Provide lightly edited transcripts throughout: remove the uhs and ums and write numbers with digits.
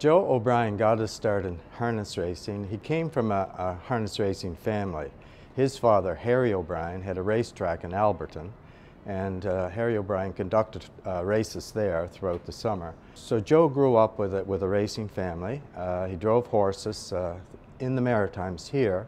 Joe O'Brien got his start in harness racing. He came from a harness racing family. His father, Harry O'Brien, had a racetrack in Alberton, and Harry O'Brien conducted races there throughout the summer. So Joe grew up with a racing family. He drove horses in the Maritimes here,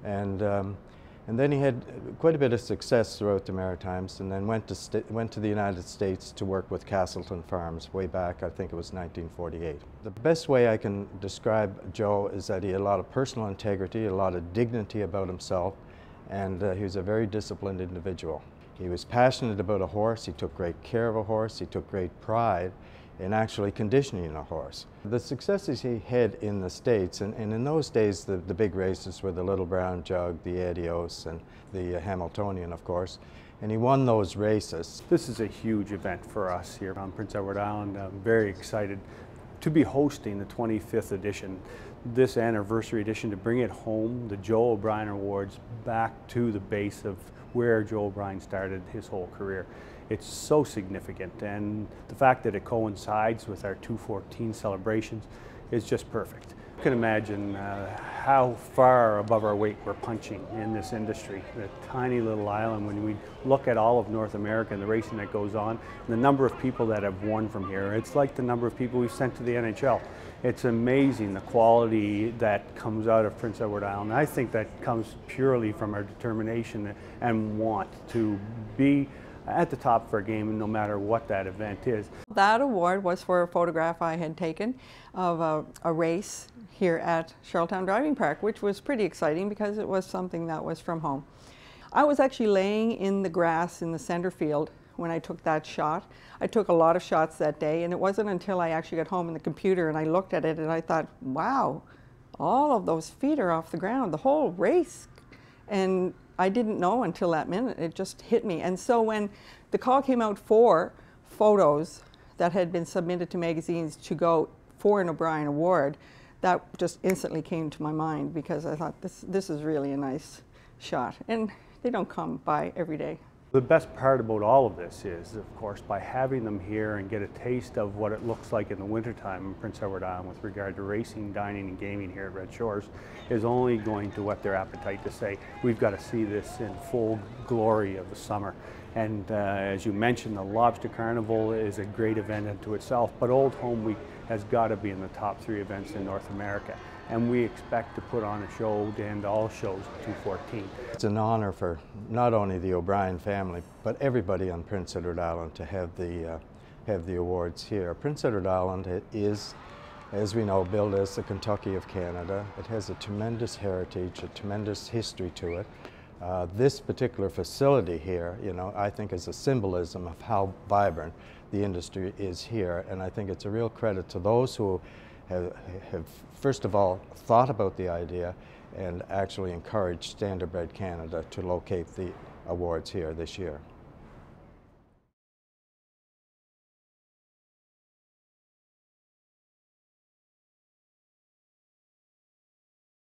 and then he had quite a bit of success throughout the Maritimes, and then went to the United States to work with Castleton Farms way back, I think it was 1948. The best way I can describe Joe is that he had a lot of personal integrity, a lot of dignity about himself, and he was a very disciplined individual. He was passionate about a horse, he took great care of a horse, he took great pride in actually conditioning a horse. The successes he had in the States, and in those days the big races were the Little Brown Jug, the Adios, and the Hamiltonian, of course, and he won those races. This is a huge event for us here on Prince Edward Island. I'm very excited to be hosting the 25th edition, this anniversary edition, to bring it home, the Joe O'Brien Awards, back to the base of where Joe O'Brien started his whole career. It's so significant, and the fact that it coincides with our 214 celebrations is just perfect. You can imagine how far above our weight we're punching in this industry. The tiny little island, when we look at all of North America and the racing that goes on, and the number of people that have won from here, it's like the number of people we've sent to the NHL. It's amazing the quality that comes out of Prince Edward Island. I think that comes purely from our determination and want to be at the top of our game, no matter what that event is. That award was for a photograph I had taken of a race here at Charlottetown Driving Park, which was pretty exciting because it was something that was from home. I was actually laying in the grass in the center field when I took that shot. I took a lot of shots that day, and it wasn't until I actually got home in the computer and I looked at it and I thought, wow, all of those feet are off the ground, the whole race. And I didn't know until that minute, it just hit me. And so when the call came out for photos that had been submitted to magazines to go for an O'Brien Award, that just instantly came to my mind, because I thought this is really a nice shot. And they don't come by every day. The best part about all of this is, of course, by having them here and get a taste of what it looks like in the wintertime in Prince Edward Island with regard to racing, dining, and gaming here at Red Shores, is only going to whet their appetite to say, we've got to see this in full glory of the summer. And as you mentioned, the Lobster Carnival is a great event unto itself, but Old Home Week has got to be in the top 3 events in North America. And we expect to put on a show to end all shows at 214. It's an honor for not only the O'Brien family, but everybody on Prince Edward Island to have the awards here. Prince Edward Island is, as we know, billed as the Kentucky of Canada. It has a tremendous heritage, a tremendous history to it. This particular facility here, you know, I think is a symbolism of how vibrant the industry is here, and I think it's a real credit to those who have first of all thought about the idea and actually encouraged Standardbred Canada to locate the awards here this year.